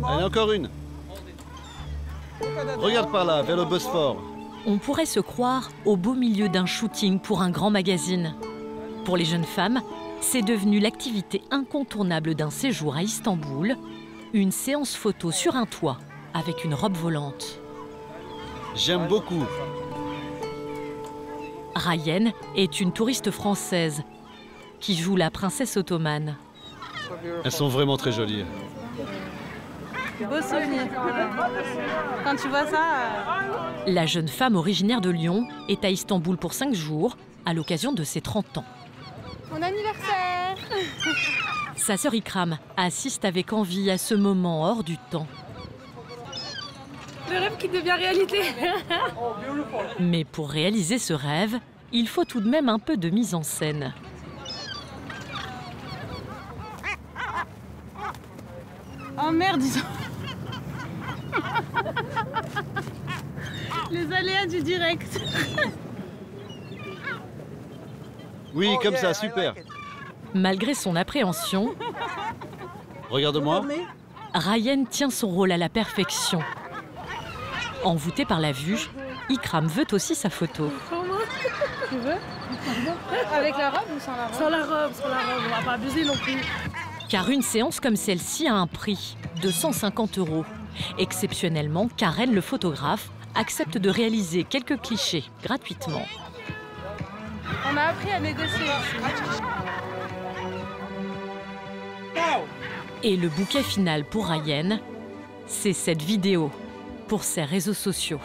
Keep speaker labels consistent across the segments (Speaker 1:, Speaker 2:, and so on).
Speaker 1: Allez, encore une. Regarde par là, vers le Bosphore.
Speaker 2: On pourrait se croire au beau milieu d'un shooting pour un grand magazine. Pour les jeunes femmes, c'est devenu l'activité incontournable d'un séjour à Istanbul, une séance photo sur un toit avec une robe volante.
Speaker 1: J'aime beaucoup.
Speaker 2: Rayen est une touriste française qui joue la princesse ottomane.
Speaker 1: Elles sont vraiment très jolies.
Speaker 3: Beau souvenir. Quand tu vois ça...
Speaker 2: La jeune femme originaire de Lyon est à Istanbul pour 5 jours à l'occasion de ses 30 ans.
Speaker 3: Mon anniversaire.
Speaker 2: Sa sœur Ikram assiste avec envie à ce moment hors du temps.
Speaker 3: Le rêve qui devient réalité.
Speaker 2: Mais pour réaliser ce rêve, il faut tout de même un peu de mise en scène.
Speaker 3: Oh merde, disons. Les aléas du direct.
Speaker 1: Oui, comme ça, super.
Speaker 2: Malgré son appréhension,
Speaker 1: Regarde-moi.
Speaker 2: Rayen tient son rôle à la perfection. Envoûtée par la vue, Ikram veut aussi sa photo.
Speaker 3: Tu veux? Avec la robe ou sans la robe? Sans la robe, on va pas abuser non plus.
Speaker 2: Car une séance comme celle-ci a un prix de 150 €. Exceptionnellement, Karen, le photographe, accepte de réaliser quelques clichés gratuitement.
Speaker 3: On a appris à négocier.
Speaker 2: Et le bouquet final pour Rayen, c'est cette vidéo pour ses réseaux sociaux.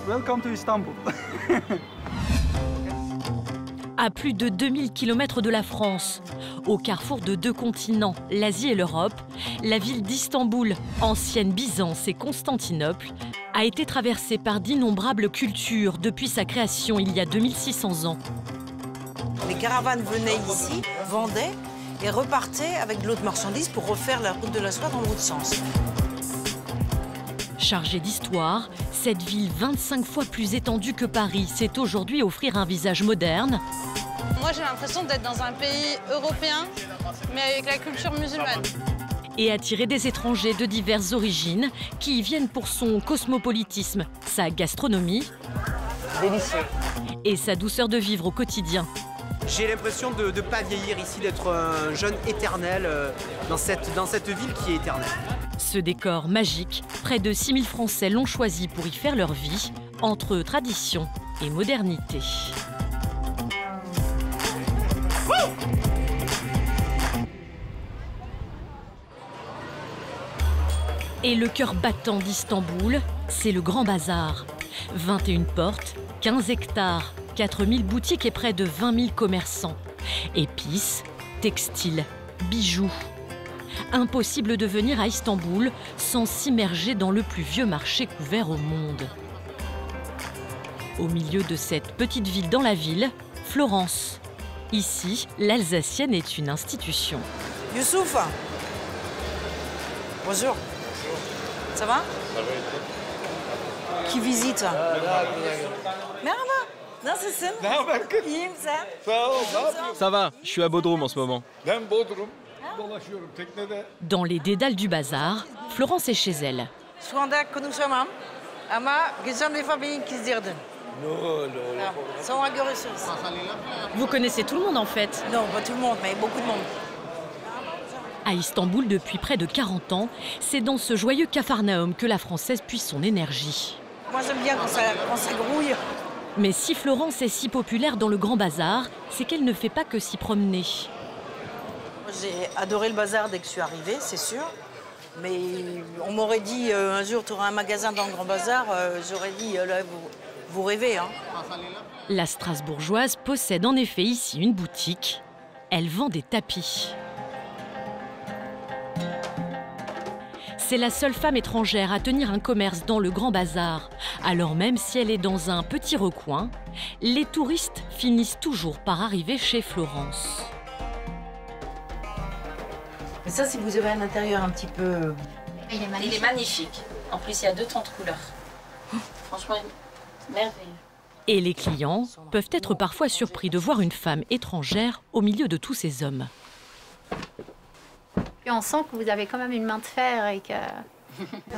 Speaker 4: Welcome to Istanbul.
Speaker 2: À plus de 2000 km de la France, au carrefour de 2 continents, l'Asie et l'Europe, la ville d'Istanbul, ancienne Byzance et Constantinople, a été traversée par d'innombrables cultures depuis sa création il y a 2600 ans.
Speaker 5: Les caravanes venaient ici, vendaient et repartaient avec de l'autre marchandise pour refaire la route de la soie dans l'autre sens.
Speaker 2: Chargée d'histoire, cette ville 25 fois plus étendue que Paris sait aujourd'hui offrir un visage moderne.
Speaker 3: Moi, j'ai l'impression d'être dans un pays européen, mais avec la culture musulmane.
Speaker 2: Et attirer des étrangers de diverses origines qui y viennent pour son cosmopolitisme, sa gastronomie
Speaker 5: Délicieux.
Speaker 2: et sa douceur de vivre au quotidien.
Speaker 6: J'ai l'impression de ne pas vieillir ici, d'être un jeune éternel dans cette ville qui est éternelle.
Speaker 2: Ce décor magique, près de 6000 Français l'ont choisi pour y faire leur vie, entre tradition et modernité. Et le cœur battant d'Istanbul, c'est le Grand Bazar. 21 portes, 15 hectares, 4000 boutiques et près de 20 000 commerçants. Épices, textiles, bijoux. Impossible de venir à Istanbul sans s'immerger dans le plus vieux marché couvert au monde. Au milieu de cette petite ville dans la ville, Florence. Ici, l'Alsacienne est une institution.
Speaker 5: Youssouf. Bonjour. Ça va? Qui visite? Merhaba. Nasılsın? İyiyim sen?
Speaker 7: Ça va, je suis à Bodrum en ce moment.
Speaker 2: Dans les dédales du bazar, Florence est chez elle.
Speaker 5: Şu anda konuşamam ama güzel defa beni kızdırdın. Sonra görüşürüz.
Speaker 2: Vous connaissez tout le monde en fait.
Speaker 5: Non, pas tout le monde, mais beaucoup de monde.
Speaker 2: À Istanbul depuis près de 40 ans, c'est dans ce joyeux capharnaüm que la Française puise son énergie.
Speaker 5: Moi, j'aime bien quand ça grouille.
Speaker 2: Mais si Florence est si populaire dans le Grand Bazar, c'est qu'elle ne fait pas que s'y promener.
Speaker 5: J'ai adoré le bazar dès que je suis arrivée, c'est sûr. Mais on m'aurait dit un jour, tu auras un magasin dans le Grand Bazar, j'aurais dit, là, vous rêvez. Hein.
Speaker 2: La Strasbourgeoise possède en effet ici une boutique. Elle vend des tapis. C'est la seule femme étrangère à tenir un commerce dans le Grand Bazar. Alors même si elle est dans un petit recoin, les touristes finissent toujours par arriver chez Florence.
Speaker 5: Mais ça, si vous avez un intérieur un petit peu...
Speaker 8: Il est magnifique. En plus, il y a 2-30 couleurs. Franchement, merveilleux.
Speaker 2: Et les clients peuvent être parfois surpris de voir une femme étrangère au milieu de tous ces hommes.
Speaker 4: Et on sent que vous avez quand même une main de fer et que...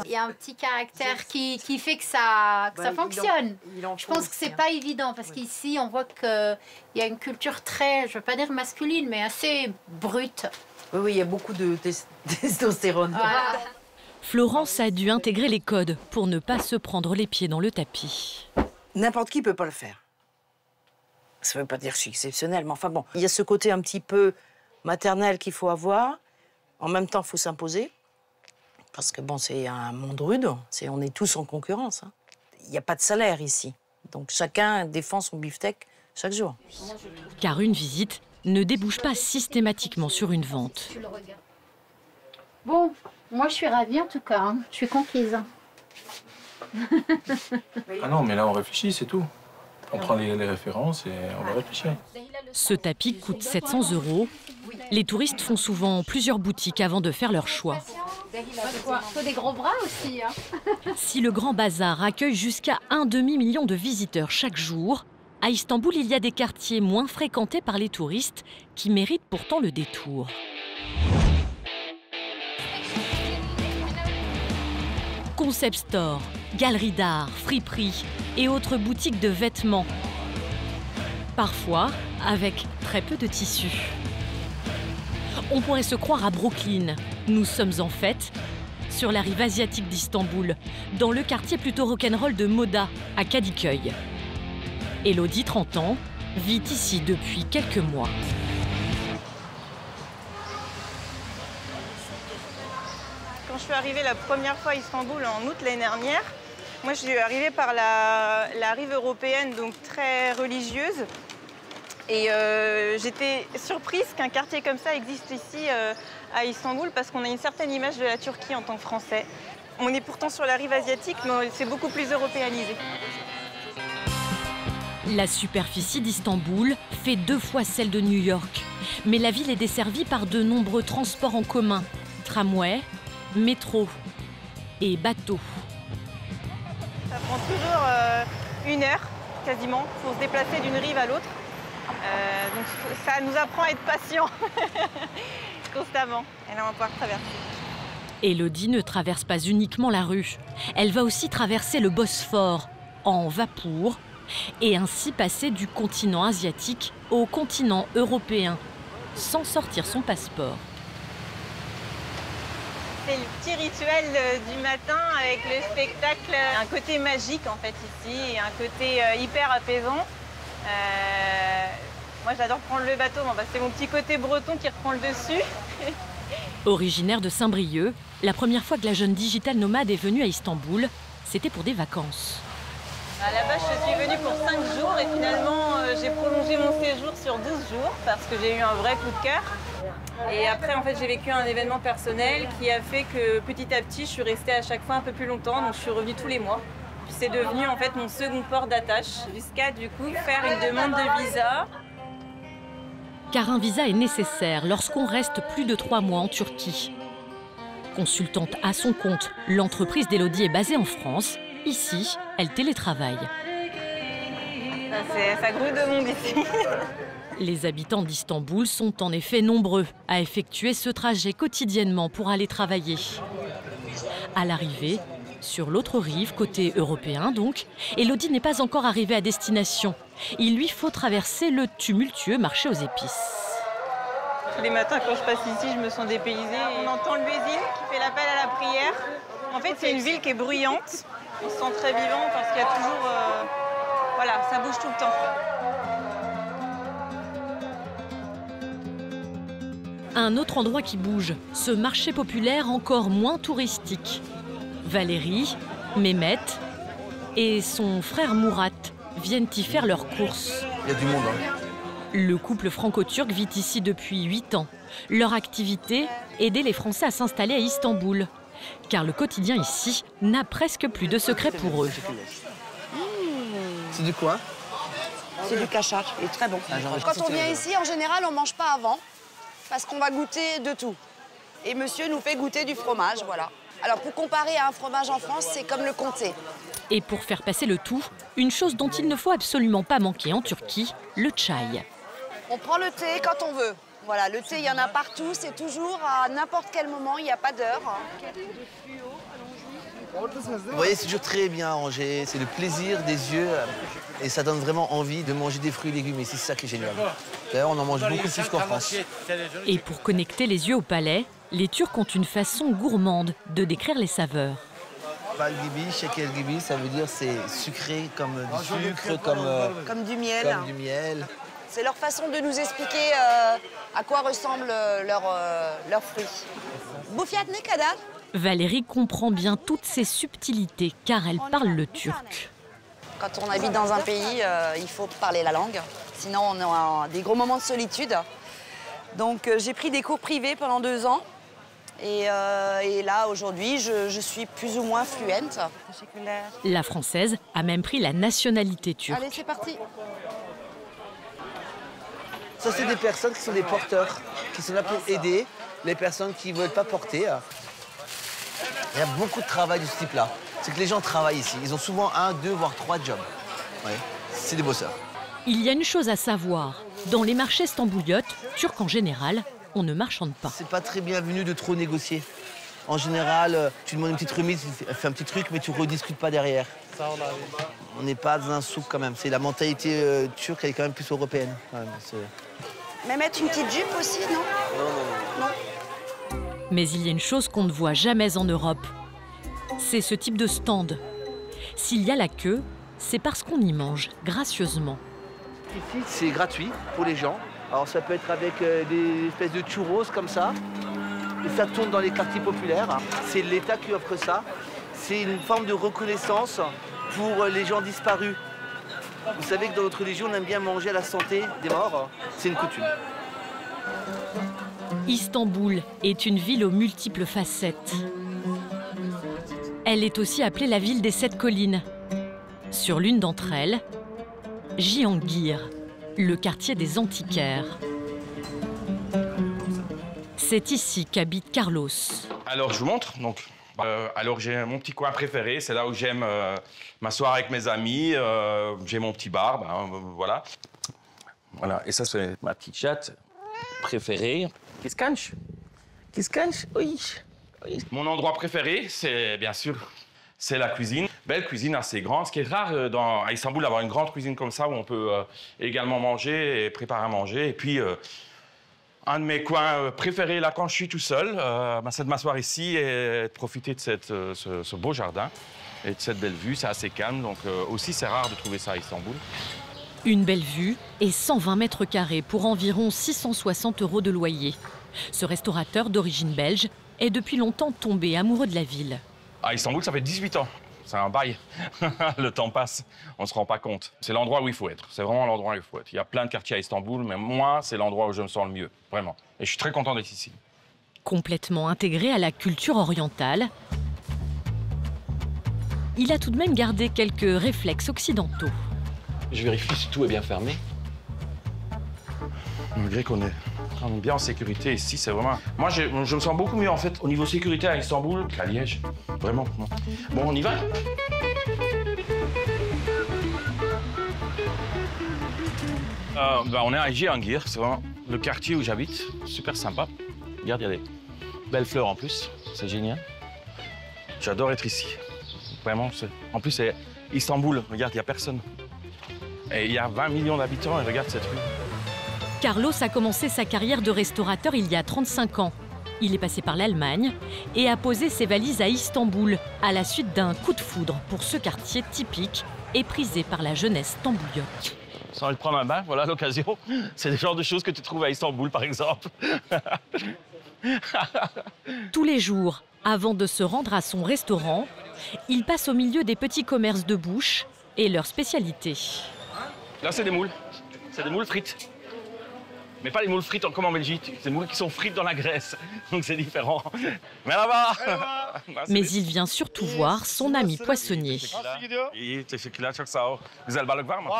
Speaker 4: Il y a un petit caractère qui fait que ça fonctionne. Je pense que c'est pas évident parce qu'ici on voit qu'il y a une culture très, je veux pas dire masculine, mais assez brute.
Speaker 5: Oui, il y a beaucoup de testostérone.
Speaker 4: Voilà.
Speaker 2: Florence a dû intégrer les codes pour ne pas se prendre les pieds dans le tapis.
Speaker 5: N'importe qui peut pas le faire. Ça veut pas dire que je suis exceptionnelle, mais enfin bon. Il y a ce côté un petit peu maternel qu'il faut avoir. En même temps, il faut s'imposer. Parce que bon, c'est un monde rude. On est tous en concurrence. Hein. Il n'y a pas de salaire ici. Donc chacun défend son beefsteak chaque jour.
Speaker 2: Car une visite ne débouche pas systématiquement sur une vente.
Speaker 4: Bon, moi je suis ravie en tout cas. Hein. Je suis conquise.
Speaker 7: Ah non, mais là on réfléchit, c'est tout. On prend les références et on va réfléchir.
Speaker 2: Ce tapis coûte 700 €. Les touristes font souvent plusieurs boutiques avant de faire leur choix.
Speaker 4: Il faut des gros bras aussi. Hein.
Speaker 2: Si le Grand Bazar accueille jusqu'à 1 demi-million de visiteurs chaque jour, à Istanbul, il y a des quartiers moins fréquentés par les touristes qui méritent pourtant le détour. Concept store, galeries d'art, friperies et autres boutiques de vêtements. Parfois, avec très peu de tissus. On pourrait se croire à Brooklyn. Nous sommes en fait sur la rive asiatique d'Istanbul, dans le quartier plutôt rock'n'roll de Moda, à Kadıköy. Elodie, 30 ans, vit ici depuis quelques mois.
Speaker 9: Quand je suis arrivée la première fois à Istanbul en août l'année dernière, moi je suis arrivée par la rive européenne, donc très religieuse. Et j'étais surprise qu'un quartier comme ça existe ici à Istanbul parce qu'on a une certaine image de la Turquie en tant que Français. On est pourtant sur la rive asiatique, mais c'est beaucoup plus européanisé.
Speaker 2: La superficie d'Istanbul fait 2 fois celle de New York. Mais la ville est desservie par de nombreux transports en commun. Tramway, métro et bateau.
Speaker 9: Ça prend toujours 1 heure, quasiment. Il faut se déplacer d'une rive à l'autre. Donc ça nous apprend à être patient constamment. Et là, on va pouvoir traverser.
Speaker 2: Elodie ne traverse pas uniquement la rue. Elle va aussi traverser le Bosphore en Vapour et ainsi passer du continent asiatique au continent européen sans sortir son passeport.
Speaker 9: C'est le petit rituel du matin avec le spectacle. Un côté magique en fait ici et un côté hyper apaisant. Moi j'adore prendre le bateau, c'est mon petit côté breton qui reprend le dessus.
Speaker 2: Originaire de Saint-Brieuc, la première fois que la jeune digital nomade est venue à Istanbul, c'était pour des vacances.
Speaker 9: À la base je suis venue pour 5 jours et finalement j'ai prolongé mon séjour sur 12 jours parce que j'ai eu un vrai coup de cœur. Et après en fait j'ai vécu un événement personnel qui a fait que petit à petit je suis restée à chaque fois un peu plus longtemps, donc je suis revenue tous les mois. C'est devenu en fait mon second port d'attache jusqu'à du coup faire une demande de visa.
Speaker 2: Car un visa est nécessaire lorsqu'on reste plus de 3 mois en Turquie. Consultante à son compte, l'entreprise d'Elodie est basée en France. Ici, elle télétravaille.
Speaker 9: Ça grouille de monde ici.
Speaker 2: Les habitants d'Istanbul sont en effet nombreux à effectuer ce trajet quotidiennement pour aller travailler. À l'arrivée, sur l'autre rive, côté européen donc, Elodie n'est pas encore arrivée à destination. Il lui faut traverser le tumultueux marché aux épices.
Speaker 9: Tous les matins quand je passe ici, je me sens dépaysée. On entend le muezzin qui fait l'appel à la prière. En fait, c'est une ville qui est bruyante. On se sent très vivant parce qu'il y a toujours... voilà, ça bouge tout le temps.
Speaker 2: Un autre endroit qui bouge, ce marché populaire encore moins touristique. Valérie, Mehmet et son frère Murat viennent y faire leurs courses.
Speaker 10: Il y a du monde, hein.
Speaker 2: Le couple franco-turc vit ici depuis 8 ans. Leur activité, aider les Français à s'installer à Istanbul. Car le quotidien ici n'a presque plus de secret pour eux.
Speaker 10: C'est du quoi?
Speaker 11: C'est du kachar, il est très bon. Quand on vient ici, en général, on ne mange pas avant, parce qu'on va goûter de tout. Et monsieur nous fait goûter du fromage, voilà. Alors pour comparer à un fromage en France, c'est comme le comté.
Speaker 2: Et pour faire passer le tout, une chose dont il ne faut absolument pas manquer en Turquie, le çay.
Speaker 11: On prend le thé quand on veut. Voilà, le thé, il y en a partout, c'est toujours à n'importe quel moment, il n'y a pas d'heure.
Speaker 10: Vous voyez, c'est toujours très bien rangé, c'est le plaisir des yeux et ça donne vraiment envie de manger des fruits et légumes ici, c'est ça qui est génial. D'ailleurs, on en mange beaucoup plus qu'en France.
Speaker 2: Et pour connecter les yeux au palais, les Turcs ont une façon gourmande de décrire les saveurs.
Speaker 10: Balgibi, shekel gibi, ça veut dire c'est sucré comme du sucre,
Speaker 11: Comme du miel.
Speaker 10: Comme du miel.
Speaker 11: C'est leur façon de nous expliquer à quoi ressemblent leurs fruits. Boufiat ne kadar.
Speaker 2: Valérie comprend bien toutes ces subtilités car elle parle le turc.
Speaker 11: Quand on habite dans un pays, il faut parler la langue. Sinon, on a des gros moments de solitude. Donc, j'ai pris des cours privés pendant 2 ans. Et là, aujourd'hui, je suis plus ou moins fluente.
Speaker 2: La Française a même pris la nationalité turque.
Speaker 11: Allez, c'est parti.
Speaker 10: Ça, c'est des personnes qui sont des porteurs, qui sont là pour aider les personnes qui ne veulent pas porter. Il y a beaucoup de travail de ce type-là. C'est que les gens travaillent ici. Ils ont souvent 1, 2, voire 3 jobs. Ouais. C'est des bosseurs.
Speaker 2: Il y a une chose à savoir. Dans les marchés stambouliotes, turcs en général, on ne marchande pas.
Speaker 10: C'est pas très bienvenu de trop négocier. En général, tu demandes une petite remise, tu fais un petit truc, mais tu ne rediscutes pas derrière. On n'est pas dans un souk quand même. C'est la mentalité turque, elle est quand même plus européenne.
Speaker 11: Mais mettre une petite jupe aussi, non? Non.
Speaker 2: Mais il y a une chose qu'on ne voit jamais en Europe. C'est ce type de stand. S'il y a la queue, c'est parce qu'on y mange gracieusement.
Speaker 10: Ici, c'est gratuit pour les gens. Alors ça peut être avec des espèces de churros comme ça. Et ça tourne dans les quartiers populaires. C'est l'État qui offre ça. C'est une forme de reconnaissance pour les gens disparus. Vous savez que dans notre religion, on aime bien manger à la santé des morts. C'est une coutume.
Speaker 2: Istanbul est une ville aux multiples facettes. Elle est aussi appelée la ville des 7 collines. Sur l'une d'entre elles, Cihangir, le quartier des antiquaires. C'est ici qu'habite Carlos.
Speaker 12: Alors je vous montre. Donc, alors j'ai mon petit coin préféré, c'est là où j'aime m'asseoir avec mes amis. J'ai mon petit bar, voilà. Voilà, et ça c'est ma petite chatte préférée. Qui se canche? Qui se canche? Oui. Oui. Mon endroit préféré, c'est bien sûr, c'est la cuisine. Belle cuisine assez grande, ce qui est rare à Istanbul d'avoir une grande cuisine comme ça où on peut également manger et préparer à manger. Et puis un de mes coins préférés là quand je suis tout seul, c'est de m'asseoir ici et de profiter de ce beau jardin et de cette belle vue. C'est assez calme, donc aussi c'est rare de trouver ça à Istanbul.
Speaker 2: Une belle vue et 120 mètres carrés pour environ 660 € de loyer. Ce restaurateur d'origine belge est depuis longtemps tombé amoureux de la ville.
Speaker 12: À Istanbul, ça fait 18 ans. C'est un bail. Le temps passe, on ne se rend pas compte. C'est l'endroit où il faut être. C'est vraiment l'endroit où il faut être. Il y a plein de quartiers à Istanbul, mais moi, c'est l'endroit où je me sens le mieux, vraiment. Et je suis très content d'être ici.
Speaker 2: Complètement intégré à la culture orientale, il a tout de même gardé quelques réflexes occidentaux.
Speaker 12: Je vérifie si tout est bien fermé. Malgré qu'on est bien en sécurité ici, c'est vraiment... Moi, je me sens beaucoup mieux, en fait, au niveau sécurité à Istanbul qu'à Liège. Vraiment. Bon, on y va? On est à Cihangir, c'est vraiment le quartier où j'habite. Super sympa. Regarde, il y a des belles fleurs en plus. C'est génial. J'adore être ici. Vraiment. En plus, c'est Istanbul. Regarde, il n'y a personne. Et il y a 20 millions d'habitants et regarde cette rue.
Speaker 2: Carlos a commencé sa carrière de restaurateur il y a 35 ans. Il est passé par l'Allemagne et a posé ses valises à Istanbul à la suite d'un coup de foudre pour ce quartier typique et prisé par la jeunesse stambouliote.
Speaker 12: Sans aller prendre un bain, voilà l'occasion. C'est le genre de choses que tu trouves à Istanbul, par exemple.
Speaker 2: Tous les jours, avant de se rendre à son restaurant, il passe au milieu des petits commerces de bouche et leurs spécialités.
Speaker 12: Là, c'est des moules. C'est des moules frites. Mais pas les moules frites comme en Belgique. C'est des moules qui sont frites dans la graisse. Donc c'est différent. Mais là-bas.
Speaker 2: Mais il vient surtout voir son ami poissonnier.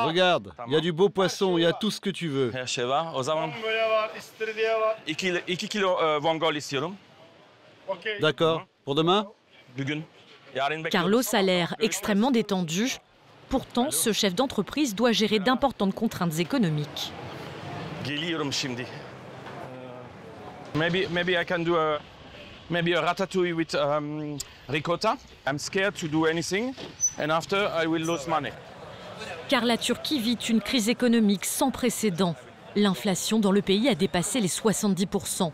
Speaker 1: Regarde, il y a du beau poisson, il y a tout ce que tu veux. D'accord. Pour demain?
Speaker 2: Carlos a l'air extrêmement détendu. Pourtant, ce chef d'entreprise doit gérer d'importantes contraintes économiques.
Speaker 12: Maybe I can do maybe a ratatouille with ricotta. I'm scared to do anything, and after I will lose money.
Speaker 2: Car la Turquie vit une crise économique sans précédent. L'inflation dans le pays a dépassé les 70%.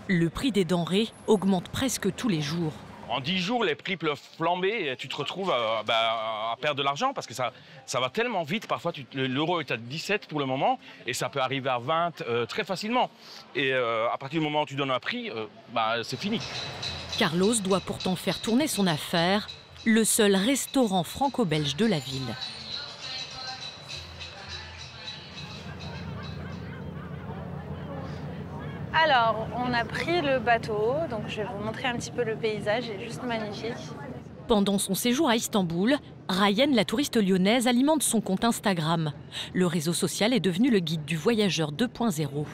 Speaker 2: Le prix des denrées augmente presque tous les jours.
Speaker 12: En 10 jours, les prix peuvent flamber et tu te retrouves à perdre de l'argent parce que ça va tellement vite. Parfois, l'euro est à 17 pour le moment et ça peut arriver à 20 très facilement. Et à partir du moment où tu donnes un prix, c'est fini.
Speaker 2: Carlos doit pourtant faire tourner son affaire, le seul restaurant franco-belge de la ville.
Speaker 3: Alors, on a pris le bateau, donc je vais vous montrer un petit peu le paysage, il est juste magnifique.
Speaker 2: Pendant son séjour à Istanbul, Ryan, la touriste lyonnaise, alimente son compte Instagram. Le réseau social est devenu le guide du voyageur 2.0.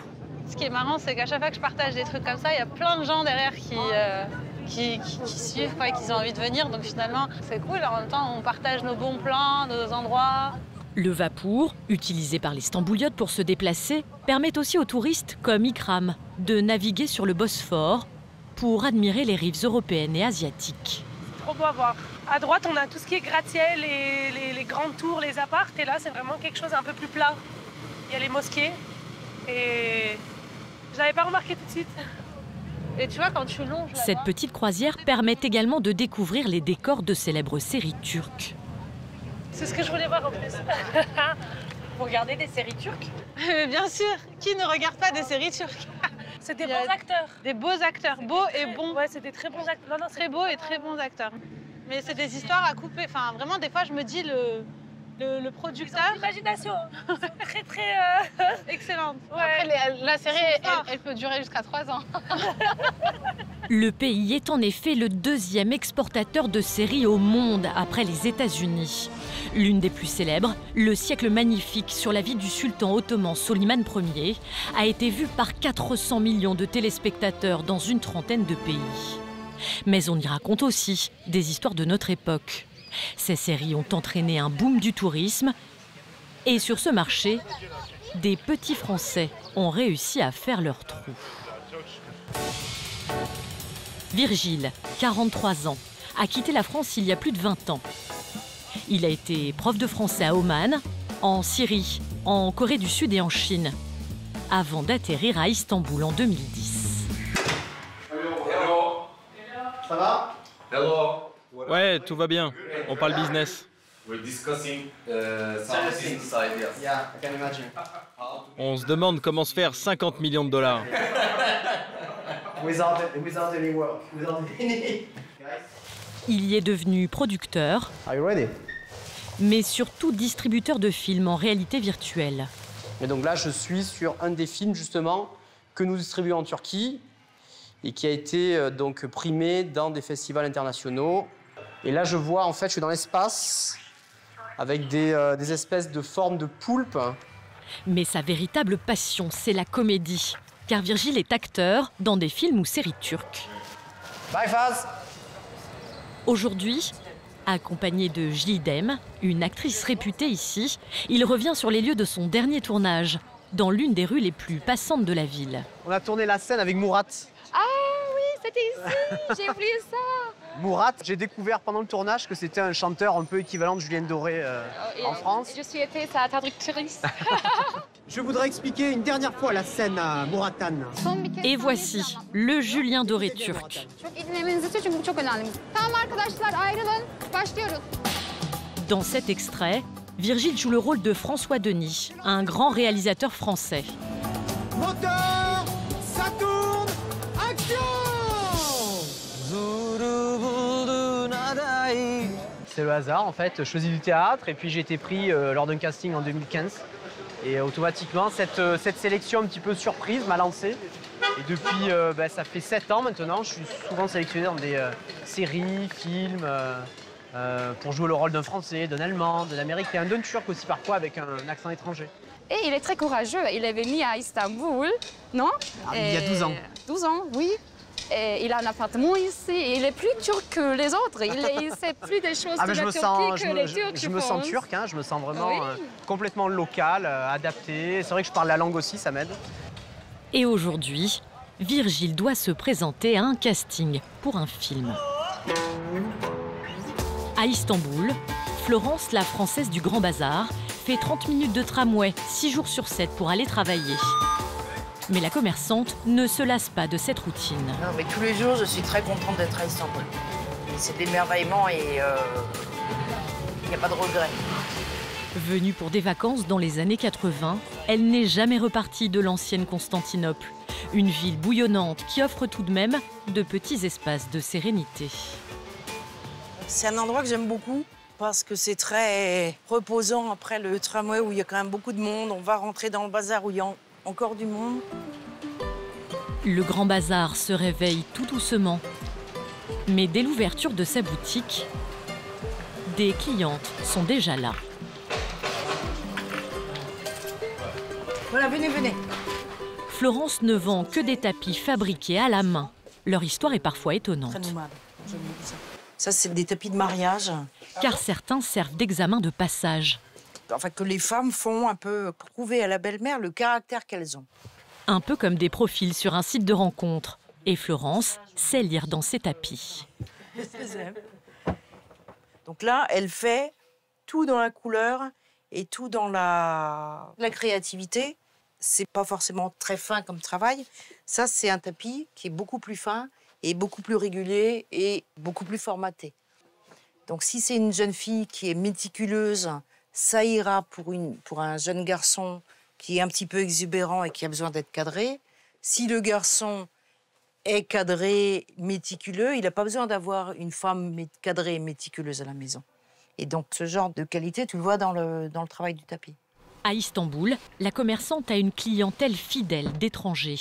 Speaker 3: Ce qui est marrant, c'est qu'à chaque fois que je partage des trucs comme ça, il y a plein de gens derrière qui suivent, qui ont envie de venir. Donc finalement, c'est cool. En même temps, on partage nos bons plans, nos endroits.
Speaker 2: Le Vapour, utilisé par les Stambouliotes pour se déplacer, permet aussi aux touristes comme Ikram de naviguer sur le Bosphore pour admirer les rives européennes et asiatiques.
Speaker 3: Trop beau à voir. À droite, on a tout ce qui est gratte-ciel, les grandes tours, les apparts. Et là, c'est vraiment quelque chose un peu plus plat. Il y a les mosquées. Et je n'avais pas remarqué tout de suite. Et tu vois, quand tu longes là-bas...
Speaker 2: Cette petite croisière permet également de découvrir les décors de célèbres séries turques.
Speaker 3: C'est ce que je voulais voir en plus.
Speaker 8: Vous regardez des séries turques?
Speaker 3: Bien sûr. Qui ne regarde pas des séries turques? C'est des bons acteurs. Des beaux acteurs. Beaux et bons. Ouais, c'est des très bons acteurs. Non, très beaux et très bons acteurs. Mais c'est des histoires à couper. Enfin, vraiment, des fois, je me dis, le producteur...
Speaker 8: Imagination.
Speaker 3: Très, très excellente. Ouais.
Speaker 8: Après, la série, elle peut durer jusqu'à 3 ans.
Speaker 2: Le pays est en effet le deuxième exportateur de séries au monde après les États-Unis. L'une des plus célèbres, Le siècle magnifique sur la vie du sultan ottoman Soliman Ier, a été vue par 400 millions de téléspectateurs dans une trentaine de pays. Mais on y raconte aussi des histoires de notre époque. Ces séries ont entraîné un boom du tourisme et sur ce marché, des petits Français ont réussi à faire leur trou. Virgile, 43 ans, a quitté la France il y a plus de 20 ans. Il a été prof de français à Oman, en Syrie, en Corée du Sud et en Chine, avant d'atterrir à Istanbul en 2010.
Speaker 13: Hello. Ça va? Hello.
Speaker 1: Ouais, tout va bien. On parle business. On se demande comment se faire 50 millions de dollars.
Speaker 2: Il y est devenu producteur, mais surtout distributeur de films en réalité virtuelle.
Speaker 14: Et donc là, je suis sur un des films justement que nous distribuons en Turquie et qui a été donc primé dans des festivals internationaux. Et là, je vois, en fait, je suis dans l'espace avec des espèces de formes de poulpes.
Speaker 2: Mais sa véritable passion, c'est la comédie. Car Virgile est acteur dans des films ou séries turques.
Speaker 14: Bye, Faz!
Speaker 2: Aujourd'hui, accompagné de Jlidem, une actrice réputée ici, il revient sur les lieux de son dernier tournage, dans l'une des rues les plus passantes de la ville.
Speaker 6: On a tourné la scène avec Murat.
Speaker 15: Ah oui, c'était ici, j'ai oublié ça.
Speaker 6: Murat, j'ai découvert pendant le tournage que c'était un chanteur un peu équivalent de Julien Doré en France.
Speaker 15: Je suis été sa traductrice.
Speaker 6: Je voudrais expliquer une dernière fois la scène à Muratan.
Speaker 2: Et voici le Julien Doré turc. Dans cet extrait, Virgile joue le rôle de François Denis, un grand réalisateur français.
Speaker 13: Moteur, ça tourne, action!
Speaker 6: C'est le hasard en fait, je faisais du théâtre et puis j'ai été pris lors d'un casting en 2015. Et automatiquement, cette sélection un petit peu surprise m'a lancé. Et depuis, ça fait 7 ans maintenant, je suis souvent sélectionné dans des séries, films, pour jouer le rôle d'un Français, d'un Allemand, d'un Américain, d'un Turc aussi parfois avec un accent étranger.
Speaker 15: Et il est très courageux, il est venu à Istanbul, non?
Speaker 6: Il y a 12 ans.
Speaker 15: 12 ans, oui. Et il a un appartement ici, et il est plus turc que les autres, il sait plus des choses de la Turquie que les Turcs,
Speaker 6: je me sens turc, hein, je me sens vraiment complètement local, adapté. C'est vrai que je parle la langue aussi, ça m'aide.
Speaker 2: Et aujourd'hui, Virgile doit se présenter à un casting pour un film. À Istanbul, Florence, la Française du Grand Bazar, fait 30 minutes de tramway, 6 jours sur 7 pour aller travailler. Mais la commerçante ne se lasse pas de cette routine.
Speaker 5: Non, mais tous les jours, je suis très contente d'être à Istanbul. C'est de l'émerveillement et il n'y a pas de regret.
Speaker 2: Venue pour des vacances dans les années 80, elle n'est jamais repartie de l'ancienne Constantinople. Une ville bouillonnante qui offre tout de même de petits espaces de sérénité.
Speaker 5: C'est un endroit que j'aime beaucoup parce que c'est très reposant après le tramway où il y a quand même beaucoup de monde. On va rentrer dans le bazar où il y a encore du monde.
Speaker 2: Le Grand Bazar se réveille tout doucement. Mais dès l'ouverture de sa boutique, des clientes sont déjà là.
Speaker 5: Voilà, venez, venez.
Speaker 2: Florence ne vend que des tapis fabriqués à la main. Leur histoire est parfois étonnante.
Speaker 5: Très normal. J'aime beaucoup ça. Ça, c'est des tapis de mariage.
Speaker 2: Car certains servent d'examen de passage.
Speaker 5: Enfin, que les femmes font un peu pour prouver à la belle-mère le caractère qu'elles ont.
Speaker 2: Un peu comme des profils sur un site de rencontre. Et Florence sait lire dans ses tapis.
Speaker 5: Donc là, elle fait tout dans la couleur et tout dans la créativité. C'est pas forcément très fin comme travail. Ça, c'est un tapis qui est beaucoup plus fin et beaucoup plus régulier et beaucoup plus formaté. Donc si c'est une jeune fille qui est méticuleuse, ça ira pour un jeune garçon qui est un petit peu exubérant et qui a besoin d'être cadré. Si le garçon est cadré, méticuleux, il n'a pas besoin d'avoir une femme cadrée et méticuleuse à la maison. Et donc ce genre de qualité, tu le vois dans le travail du tapis.
Speaker 2: À Istanbul, la commerçante a une clientèle fidèle d'étrangers.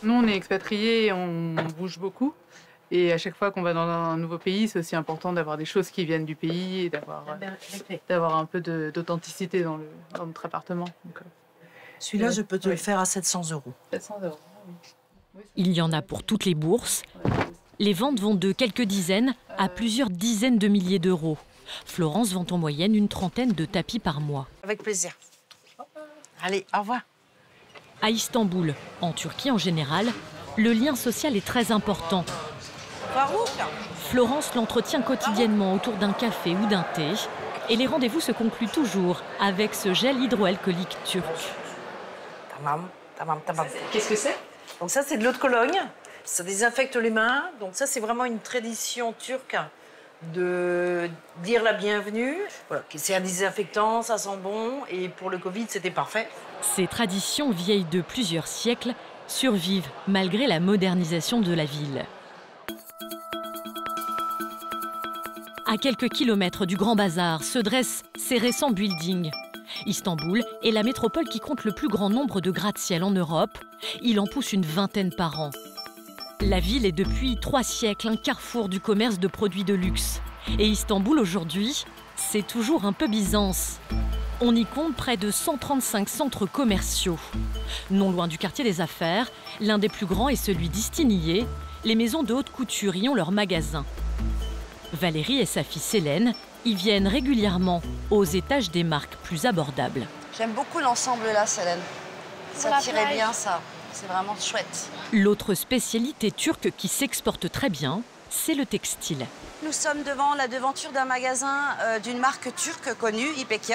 Speaker 16: Nous, on est expatriés, on bouge beaucoup. Et à chaque fois qu'on va dans un nouveau pays, c'est aussi important d'avoir des choses qui viennent du pays et d'avoir un peu d'authenticité dans notre appartement.
Speaker 5: Celui-là, je peux te le faire à 700 €.
Speaker 16: 700 €, oui.
Speaker 2: Il y en a pour toutes les bourses. Les ventes vont de quelques dizaines à plusieurs dizaines de milliers d'euros. Florence vend en moyenne une trentaine de tapis par mois.
Speaker 5: Avec plaisir. Allez, au revoir.
Speaker 2: À Istanbul, en Turquie en général, le lien social est très important. Florence l'entretient quotidiennement autour d'un café ou d'un thé. Et les rendez-vous se concluent toujours avec ce gel hydroalcoolique turc.
Speaker 5: Tamam, tamam, tamam.
Speaker 16: Qu'est-ce que c'est?
Speaker 5: Donc ça, c'est de l'eau de Cologne. Ça désinfecte les mains. Donc ça, c'est vraiment une tradition turque de dire la bienvenue. Voilà, c'est un désinfectant, ça sent bon. Et pour le Covid, c'était parfait.
Speaker 2: Ces traditions vieilles de plusieurs siècles survivent malgré la modernisation de la ville. À quelques kilomètres du Grand Bazar se dressent ces récents buildings. Istanbul est la métropole qui compte le plus grand nombre de gratte-ciel en Europe. Il en pousse une vingtaine par an. La ville est depuis 3 siècles un carrefour du commerce de produits de luxe. Et Istanbul aujourd'hui, c'est toujours un peu Byzance. On y compte près de 135 centres commerciaux. Non loin du quartier des affaires, l'un des plus grands est celui d'Istiniye. Les maisons de haute couture y ont leurs magasins. Valérie et sa fille Célène y viennent régulièrement aux étages des marques plus abordables.
Speaker 11: J'aime beaucoup l'ensemble là, Célène. Ça tirait bien, ça. C'est vraiment chouette.
Speaker 2: L'autre spécialité turque qui s'exporte très bien, c'est le textile.
Speaker 11: Nous sommes devant la devanture d'un magasin d'une marque turque connue, İpekçi.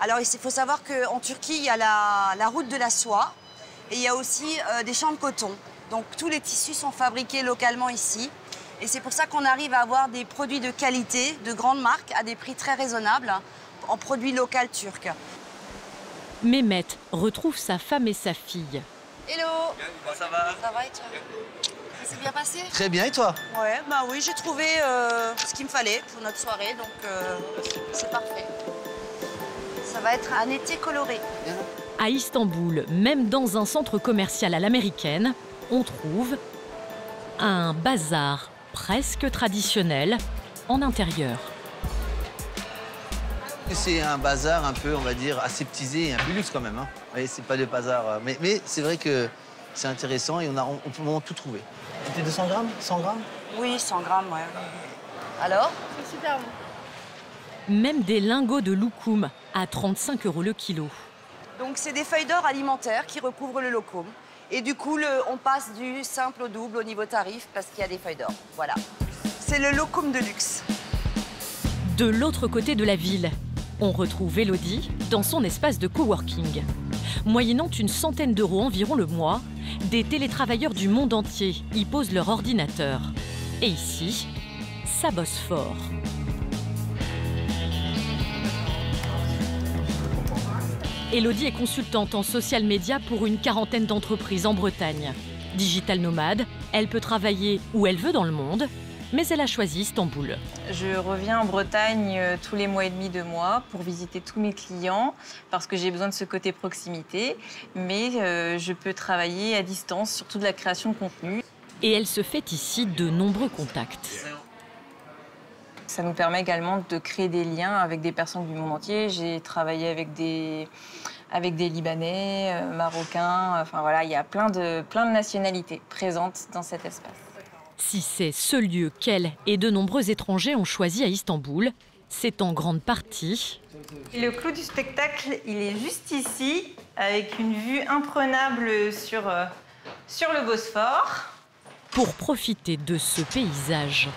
Speaker 11: Alors il faut savoir qu'en Turquie, il y a la route de la soie et il y a aussi des champs de coton. Donc tous les tissus sont fabriqués localement ici. Et c'est pour ça qu'on arrive à avoir des produits de qualité, de grandes marques, à des prix très raisonnables, en produits locaux turcs.
Speaker 2: Mehmet retrouve sa femme et sa fille.
Speaker 11: Hello.
Speaker 10: Ça va?
Speaker 11: Ça va et toi? Ça s'est bien passé?
Speaker 10: Très bien, et toi?
Speaker 11: Ouais, bah oui, j'ai trouvé ce qu'il me fallait pour notre soirée, donc c'est parfait. Ça va être un été coloré.
Speaker 2: À Istanbul, même dans un centre commercial à l'américaine, on trouve un bazar presque traditionnel en intérieur.
Speaker 10: C'est un bazar un peu, on va dire, aseptisé et un peu luxe quand même. Hein. Oui, c'est pas de bazar. Mais c'est vrai que c'est intéressant et on peut vraiment tout trouver. C'était 200 grammes? 100 grammes?
Speaker 11: Oui, 100 grammes, ouais. Alors?
Speaker 3: C'est super bon.
Speaker 2: Même des lingots de loukoum à 35 € le kilo.
Speaker 11: Donc c'est des feuilles d'or alimentaires qui recouvrent le lokum. Et du coup, on passe du simple au double au niveau tarif parce qu'il y a des feuilles d'or. Voilà. C'est le locum de luxe.
Speaker 2: De l'autre côté de la ville, on retrouve Élodie dans son espace de coworking. Moyennant une centaine d'euros environ le mois, des télétravailleurs du monde entier y posent leur ordinateur. Et ici, ça bosse fort. Élodie est consultante en social media pour une quarantaine d'entreprises en Bretagne. Digital nomade, elle peut travailler où elle veut dans le monde, mais elle a choisi Istanbul.
Speaker 9: Je reviens en Bretagne tous les mois et demi, 2 mois pour visiter tous mes clients parce que j'ai besoin de ce côté proximité, mais je peux travailler à distance, surtout de la création de contenu.
Speaker 2: Et elle se fait ici de nombreux contacts.
Speaker 9: Ça nous permet également de créer des liens avec des personnes du monde entier. J'ai travaillé avec des Libanais, Marocains, enfin voilà, il y a plein de nationalités présentes dans cet espace.
Speaker 2: Si c'est ce lieu qu'elle et de nombreux étrangers ont choisi à Istanbul, c'est en grande partie...
Speaker 9: Le clou du spectacle, il est juste ici, avec une vue imprenable sur le Bosphore.
Speaker 2: Pour profiter de ce paysage.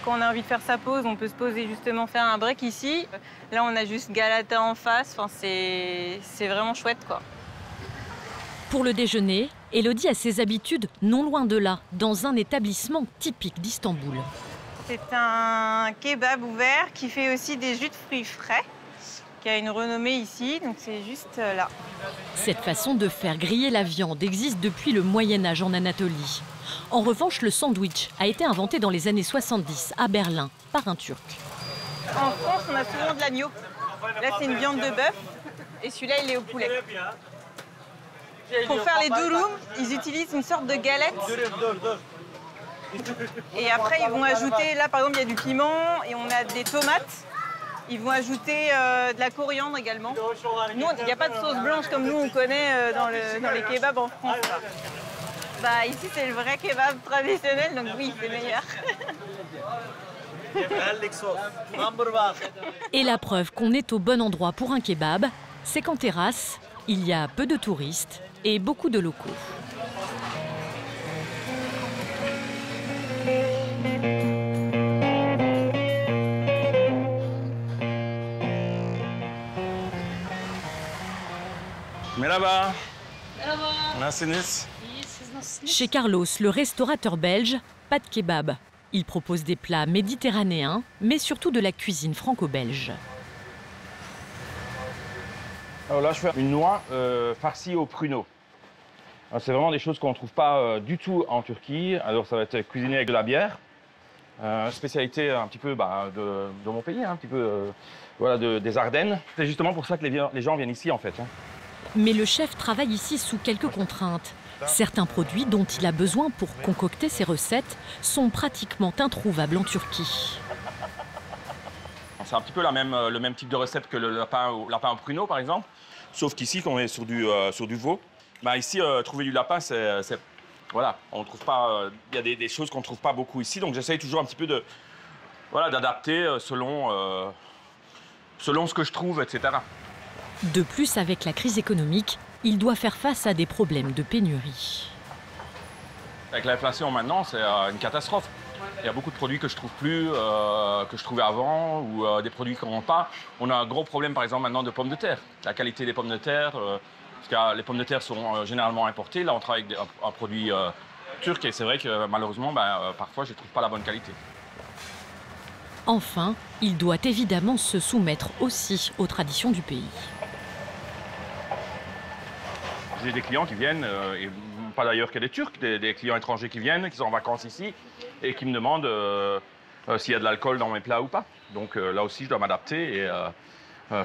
Speaker 9: Quand on a envie de faire sa pause, on peut se poser justement, faire un break ici. Là, on a juste Galata en face. Enfin, c'est vraiment chouette, quoi.
Speaker 2: Pour le déjeuner, Élodie a ses habitudes non loin de là, dans un établissement typique d'Istanbul.
Speaker 9: C'est un kebab ouvert qui fait aussi des jus de fruits frais, qui a une renommée ici, donc c'est juste là.
Speaker 2: Cette façon de faire griller la viande existe depuis le Moyen-Âge en Anatolie. En revanche, le sandwich a été inventé dans les années 70 à Berlin par un Turc.
Speaker 9: En France, on a souvent de l'agneau. Là, c'est une viande de bœuf et celui-là, il est au poulet. Pour faire les durum, ils utilisent une sorte de galette. Et après, ils vont ajouter, là par exemple, il y a du piment et on a des tomates. Ils vont ajouter de la coriandre également. Nous, il n'y a pas de sauce blanche comme nous, on connaît dans les kebabs en France. Bah, ici, c'est le vrai kebab traditionnel, donc oui, c'est meilleur.
Speaker 2: Et la preuve qu'on est au bon endroit pour un kebab, c'est qu'en terrasse, il y a peu de touristes et beaucoup de locaux.
Speaker 12: Merhaba. Nasılsınız?
Speaker 2: Chez Carlos, le restaurateur belge, pas de kebab. Il propose des plats méditerranéens, mais surtout de la cuisine franco-belge.
Speaker 12: Alors là, je fais une noix farcie au pruneau. C'est vraiment des choses qu'on ne trouve pas du tout en Turquie. Alors ça va être cuisiné avec de la bière. Spécialité un petit peu de mon pays, un petit peu voilà, des Ardennes. C'est justement pour ça que les gens viennent ici en fait.
Speaker 2: Mais le chef travaille ici sous quelques contraintes. Certains produits dont il a besoin pour concocter ses recettes sont pratiquement introuvables en Turquie.
Speaker 12: C'est un petit peu le même type de recette que le lapin au pruneau, par exemple. Sauf qu'ici, on est sur du veau. Bah, ici, trouver du lapin, voilà, on trouve pas. Il y a des choses qu'on ne trouve pas beaucoup ici. Donc j'essaye toujours un petit peu d'adapter selon ce que je trouve, etc.
Speaker 2: De plus, avec la crise économique, il doit faire face à des problèmes de pénurie.
Speaker 12: Avec l'inflation maintenant, c'est une catastrophe. Il y a beaucoup de produits que je trouve plus, que je trouvais avant, ou des produits qu'on n'a pas. On a un gros problème, par exemple, maintenant de pommes de terre. La qualité des pommes de terre, parce que les pommes de terre sont généralement importées. Là, on travaille avec un produit turc, et c'est vrai que malheureusement, parfois, je ne trouve pas la bonne qualité.
Speaker 2: Enfin, il doit évidemment se soumettre aussi aux traditions du pays.
Speaker 12: J'ai des clients qui viennent, et pas d'ailleurs que des Turcs, des clients étrangers qui viennent, qui sont en vacances ici, et qui me demandent s'il y a de l'alcool dans mes plats ou pas. Donc là aussi, je dois m'adapter et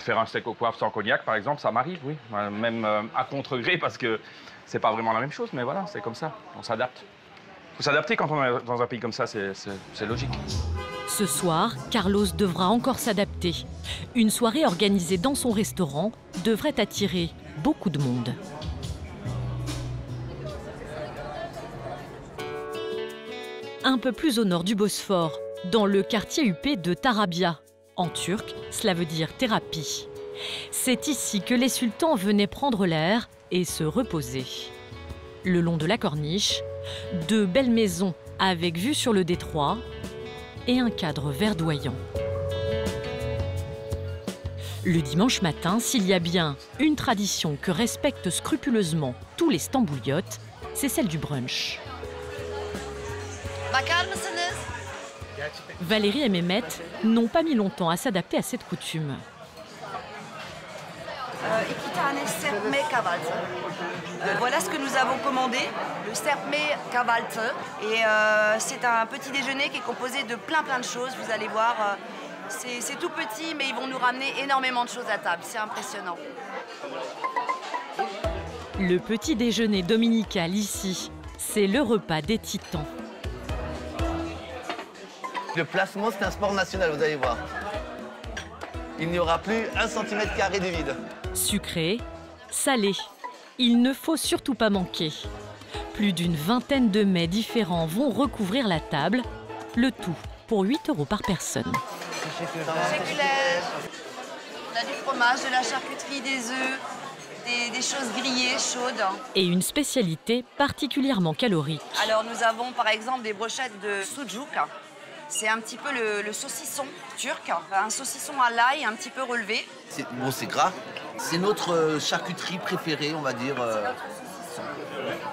Speaker 12: faire un steak au poivre sans cognac, par exemple, ça m'arrive, oui. Même à contre-gré, parce que c'est pas vraiment la même chose, mais voilà, c'est comme ça, on s'adapte. Il faut s'adapter quand on est dans un pays comme ça, c'est logique.
Speaker 2: Ce soir, Carlos devra encore s'adapter. Une soirée organisée dans son restaurant devrait attirer beaucoup de monde. Un peu plus au nord du Bosphore, dans le quartier huppé de Tarabya. En turc, cela veut dire thérapie. C'est ici que les sultans venaient prendre l'air et se reposer. Le long de la corniche, de belles maisons avec vue sur le détroit et un cadre verdoyant. Le dimanche matin, s'il y a bien une tradition que respectent scrupuleusement tous les Stambouliotes, c'est celle du brunch. Valérie et Mehmet n'ont pas mis longtemps à s'adapter à cette coutume.
Speaker 11: Voilà ce que nous avons commandé, le serpme cavalte. Et c'est un petit déjeuner qui est composé de plein de choses. Vous allez voir, c'est tout petit, mais ils vont nous ramener énormément de choses à table. C'est impressionnant.
Speaker 2: Le petit déjeuner dominical ici, c'est le repas des titans.
Speaker 10: Le placement, c'est un sport national, vous allez voir. Il n'y aura plus 1 cm² de vide.
Speaker 2: Sucré, salé, il ne faut surtout pas manquer. Plus d'une vingtaine de mets différents vont recouvrir la table, le tout pour 8 € par personne.
Speaker 11: Séculaire. On a du fromage, de la charcuterie, des œufs, des choses grillées, chaudes.
Speaker 2: Et une spécialité particulièrement calorique.
Speaker 11: Alors nous avons par exemple des brochettes de sucuk. C'est un petit peu le saucisson turc, un saucisson à l'ail un petit peu relevé.
Speaker 10: Bon, c'est gras. C'est notre charcuterie préférée, on va dire.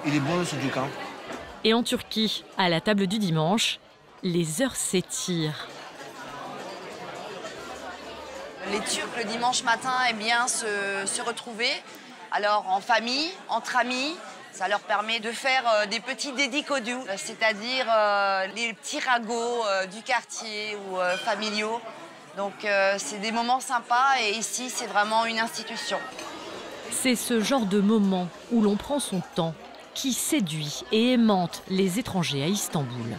Speaker 10: Il est bon le sucuk. Hein.
Speaker 2: Et en Turquie, à la table du dimanche, les heures s'étirent.
Speaker 11: Les Turcs, le dimanche matin, aiment bien se retrouver. Alors en famille, entre amis. Ça leur permet de faire des petits dédicodus, c'est-à-dire les petits ragots du quartier ou familiaux. Donc c'est des moments sympas et ici c'est vraiment une institution.
Speaker 2: C'est ce genre de moment où l'on prend son temps qui séduit et aimante les étrangers à Istanbul.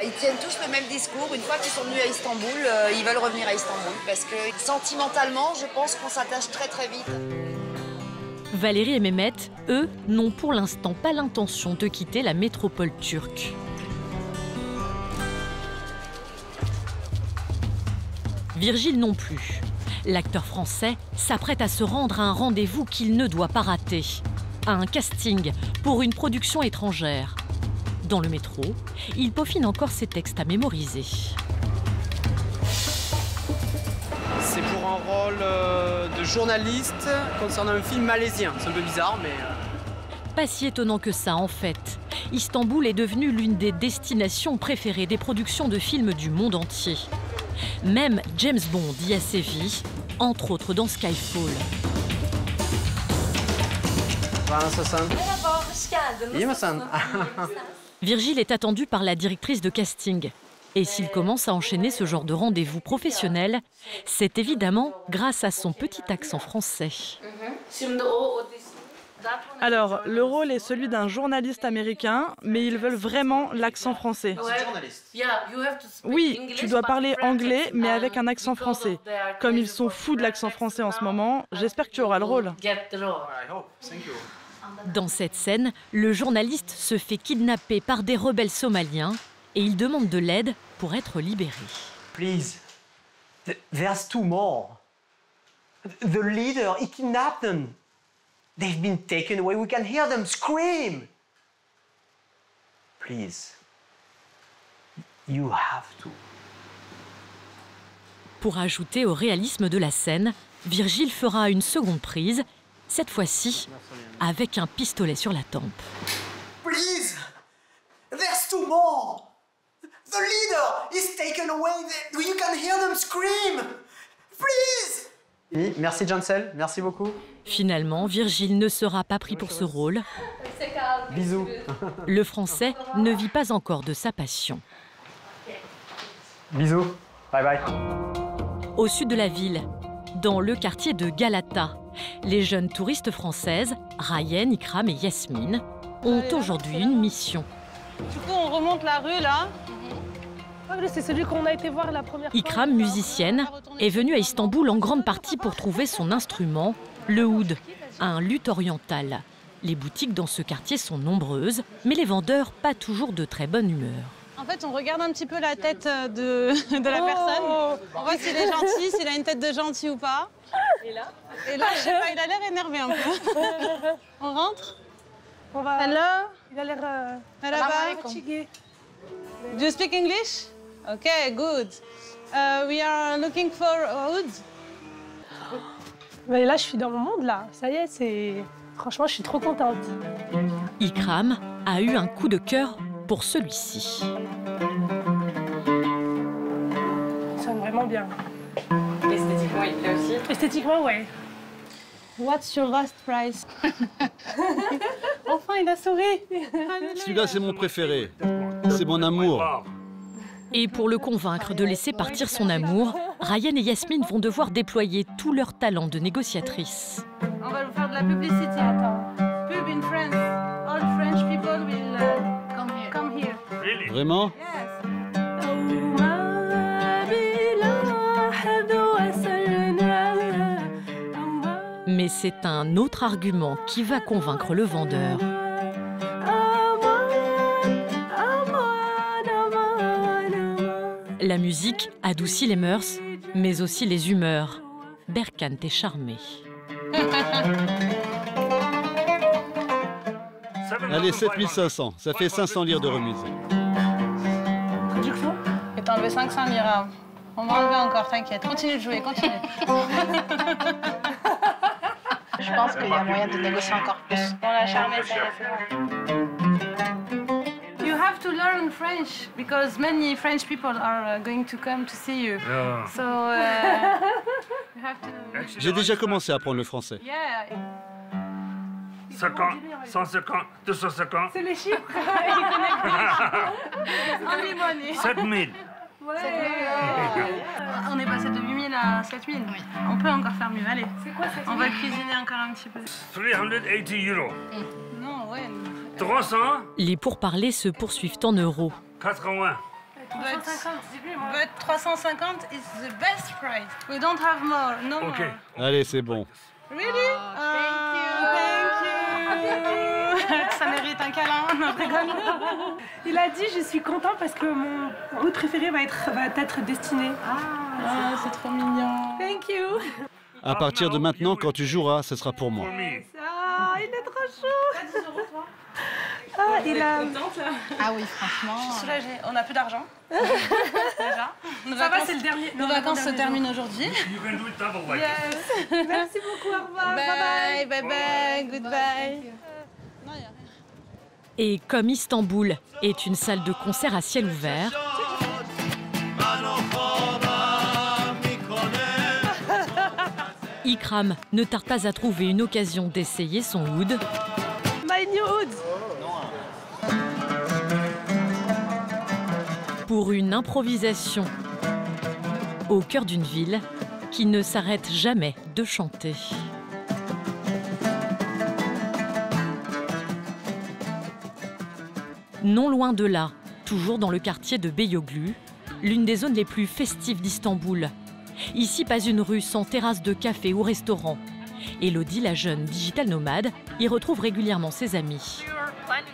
Speaker 11: Ils tiennent tous le même discours. Une fois qu'ils sont venus à Istanbul, ils veulent revenir à Istanbul parce que sentimentalement, je pense qu'on s'attache très très vite.
Speaker 2: Valérie et Mehmet, eux, n'ont pour l'instant pas l'intention de quitter la métropole turque. Virgile non plus. L'acteur français s'apprête à se rendre à un rendez-vous qu'il ne doit pas rater. À un casting pour une production étrangère. Dans le métro, il peaufine encore ses textes à mémoriser.
Speaker 14: C'est pour un rôle de journaliste concernant un film malaisien. C'est un peu bizarre, mais...
Speaker 2: Pas si étonnant que ça, en fait. Istanbul est devenue l'une des destinations préférées des productions de films du monde entier. Même James Bond y a sévi, entre autres dans Skyfall. Virgile est attendu par la directrice de casting. Et s'il commence à enchaîner ce genre de rendez-vous professionnel, c'est évidemment grâce à son petit accent français.
Speaker 17: Alors, le rôle est celui d'un journaliste américain, mais ils veulent vraiment l'accent français. Oui, tu dois parler anglais, mais avec un accent français. Comme ils sont fous de l'accent français en ce moment, j'espère que tu auras le rôle.
Speaker 2: Dans cette scène, le journaliste se fait kidnapper par des rebelles somaliens et il demande de l'aide pour être libéré.
Speaker 14: Please, there's two more. The leader, he kidnapped them. They've been taken away. We can hear them scream. Please, you have to.
Speaker 2: Pour ajouter au réalisme de la scène, Virgile fera une seconde prise, cette fois-ci avec un pistolet sur la tempe.
Speaker 13: Please, there's two more. The leader is taken away. You can hear them scream. Please.
Speaker 14: Oui, merci Jansel, merci beaucoup.
Speaker 2: Finalement, Virgile ne sera pas pris pour ce rôle.
Speaker 14: Bisous.
Speaker 2: Le Français ne vit pas encore de sa passion.
Speaker 14: Bisous. Bye bye.
Speaker 2: Au sud de la ville, dans le quartier de Galata, les jeunes touristes françaises, Ryan, Ikram et Yasmine, ont aujourd'hui une mission.
Speaker 3: Du coup, on remonte la rue là. C'est celui qu'on a été voir la première fois.
Speaker 2: Ikram, musicienne, est venue à Istanbul en grande partie pour trouver son instrument, le oud, un luth oriental. Les boutiques dans ce quartier sont nombreuses, mais les vendeurs pas toujours de très bonne humeur.
Speaker 9: fait, on regarde un petit peu la tête de la personne. On voit s'il est gentil, s'il a une tête de gentil ou pas. Et là, je sais pas, il a l'air énervé un peu. On rentre?
Speaker 3: On va...
Speaker 9: Hello?
Speaker 3: Il a l'air
Speaker 9: fatigué. Do you speak English? Okay, good. We are looking for wood.
Speaker 3: Mais là, je suis dans mon monde, là. Ça y est, c'est... Franchement, je suis trop contente.
Speaker 2: Ikram a eu un coup de cœur pour celui-ci.
Speaker 3: Ça sonne vraiment bien.
Speaker 8: Esthétiquement, il plaît aussi?
Speaker 3: Esthétiquement, ouais.
Speaker 9: What's your last price?
Speaker 3: Enfin, il a souri.
Speaker 1: Celui-là, c'est mon préféré. C'est mon amour.
Speaker 2: Et pour le convaincre de laisser partir son amour, Ryan et Yasmine vont devoir déployer tout leur talent de négociatrice.
Speaker 9: On va vous faire de la publicité. Attends. Pub in France. All French people will come here.
Speaker 1: Vraiment?
Speaker 2: Mais c'est un autre argument qui va convaincre le vendeur. La musique adoucit les mœurs, mais aussi les humeurs. Berkane est charmé.
Speaker 1: Allez, 7500. Ça fait 500 lire de remise.
Speaker 3: Traduction?
Speaker 9: Et t'as enlevé 500 lira. On va enlever encore, t'inquiète. Continue de jouer, continue. Je pense qu'il y a moyen de négocier encore plus. On l'a charmé, ça c'est bon. You have to learn French because many French people are going to come to see you.
Speaker 1: Yeah.
Speaker 9: So you have to.
Speaker 1: J'ai déjà commencé à apprendre le français.
Speaker 9: Yeah.
Speaker 18: 50, 150, 250.
Speaker 3: C'est les chiffres.
Speaker 9: Only money.
Speaker 18: 7000.
Speaker 9: Ouais. On est passé de 8000 à 7000. Oui. On peut encore faire mieux. Allez. C'est quoi 7000? On va cuisiner encore un petit peu.
Speaker 18: 380 euros.
Speaker 9: Non, ouais.
Speaker 18: 300.
Speaker 2: Les pourparlers se poursuivent en euros.
Speaker 18: 80.
Speaker 9: 350, but 350 is the best price. We don't have more. No more.
Speaker 1: Allez, c'est bon.
Speaker 9: Really? Thank you. Ça mérite un câlin. Non, je rigole.
Speaker 3: Il a dit je suis content parce que mon route préférée va être destinée.
Speaker 9: Ah, c'est trop mignon.
Speaker 3: Thank you.
Speaker 1: À partir de maintenant, quand tu joueras, ce sera pour moi.
Speaker 3: Ah, il est trop chou. Ah, il a...
Speaker 9: Ah oui, franchement. Je suis soulagée. On n'a plus d'argent. Déjà. Ça va, c'est le dernier. Nos vacances se terminent aujourd'hui.
Speaker 3: Yes. Merci beaucoup, au revoir.
Speaker 9: Bye, bye, bye, goodbye.
Speaker 2: Et comme Istanbul est une salle de concert à ciel ouvert, Ikram ne tarde pas à trouver une occasion d'essayer son oud.
Speaker 3: My new oud.
Speaker 2: Pour une improvisation au cœur d'une ville qui ne s'arrête jamais de chanter. Non loin de là, toujours dans le quartier de Beyoğlu, l'une des zones les plus festives d'Istanbul. Ici, pas une rue sans terrasse de café ou restaurant. Elodie, la jeune digital nomade, y retrouve régulièrement ses amis.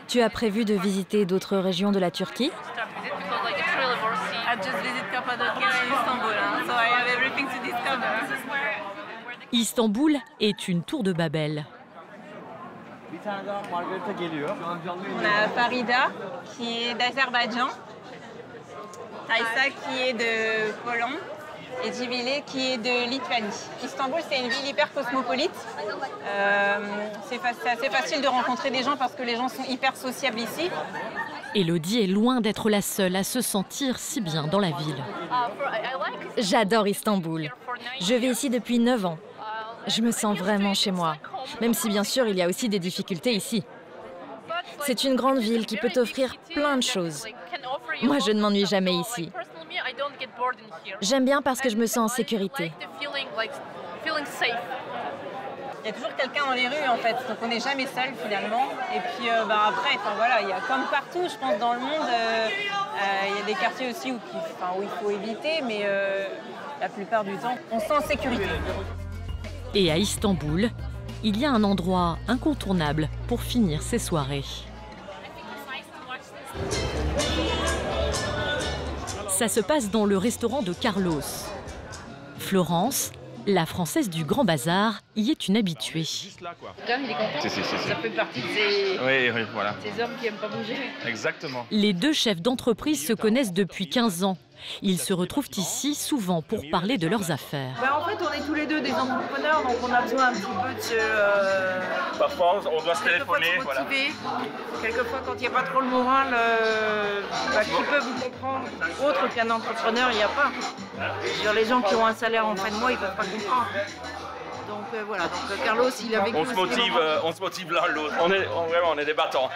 Speaker 19: Tu as prévu de visiter d'autres régions de la Turquie?
Speaker 2: Istanbul est une tour de Babel.
Speaker 9: On a Farida qui est d'Azerbaïdjan, Taïsa qui est de Pologne et Djibile qui est de Lituanie. Istanbul, c'est une ville hyper cosmopolite. C'est assez facile de rencontrer des gens parce que les gens sont hyper sociables ici.
Speaker 2: Elodie est loin d'être la seule à se sentir si bien dans la ville.
Speaker 19: J'adore Istanbul. Je vis ici depuis 9 ans. Je me sens vraiment chez moi, même si bien sûr il y a aussi des difficultés ici. C'est une grande ville qui peut t'offrir plein de choses. Moi, je ne m'ennuie jamais ici. J'aime bien parce que je me sens en sécurité.
Speaker 9: Il y a toujours quelqu'un dans les rues en fait, donc on n'est jamais seul finalement. Et puis après, voilà, il y a comme partout, je pense, dans le monde, il y a des quartiers aussi où il faut éviter, mais la plupart du temps, on se sent en sécurité.
Speaker 2: Et à Istanbul, il y a un endroit incontournable pour finir ses soirées. Ça se passe dans le restaurant de Carlos. Florence, la Française du Grand Bazar, y est une habituée.
Speaker 8: Là, il est content.
Speaker 12: Si.
Speaker 8: Ça fait partie de ces,
Speaker 12: Oui, voilà.
Speaker 8: ces hommes qui n'aiment pas bouger.
Speaker 12: Exactement.
Speaker 2: Les deux chefs d'entreprise se connaissent depuis 15 ans. Ils se retrouvent ici souvent pour parler de leurs affaires.
Speaker 20: En fait, on est tous les deux des entrepreneurs, donc on a besoin un petit peu de se...
Speaker 12: Parfois, on doit se téléphoner.
Speaker 20: Voilà. Quelquefois, quand il n'y a pas trop le moral, qui peut vous comprendre, autre qu'un entrepreneur, il n'y a pas. Sur les gens qui ont un salaire en fin de mois, ils ne peuvent pas comprendre. Donc voilà, donc Carlos, il a vécu...
Speaker 12: On se motive l'un l'autre. On est des battants.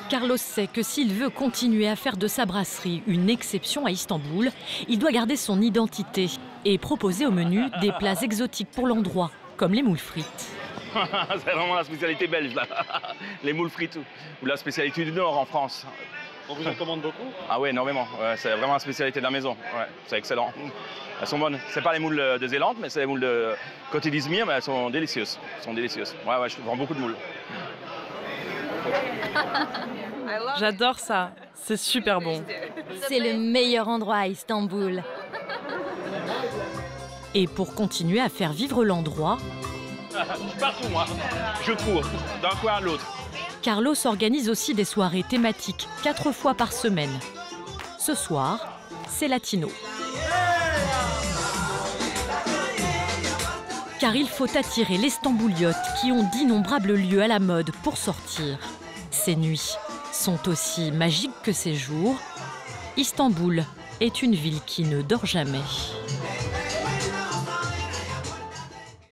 Speaker 2: Carlos sait que s'il veut continuer à faire de sa brasserie une exception à Istanbul, il doit garder son identité et proposer au menu des plats exotiques pour l'endroit, comme les moules frites.
Speaker 12: C'est vraiment la spécialité belge, là. Les moules frites, ou la spécialité du Nord en France.
Speaker 21: On vous en commande beaucoup?
Speaker 12: Ah oui, énormément. Ouais, c'est vraiment la spécialité de la maison. Ouais, c'est excellent. Elles sont bonnes. C'est pas les moules de Zélande, mais c'est les moules de côté d'Izmir, mais elles sont délicieuses. Ouais, je vends beaucoup de moules.
Speaker 17: J'adore ça. C'est super bon.
Speaker 19: C'est le meilleur endroit à Istanbul.
Speaker 2: Et pour continuer à faire vivre l'endroit...
Speaker 12: Je suis partout, moi. Je cours d'un coin à l'autre.
Speaker 2: Carlos organise aussi des soirées thématiques 4 fois par semaine. Ce soir, c'est latino. Car il faut attirer les Stambouliotes qui ont d'innombrables lieux à la mode pour sortir. Ces nuits sont aussi magiques que ces jours. Istanbul est une ville qui ne dort jamais.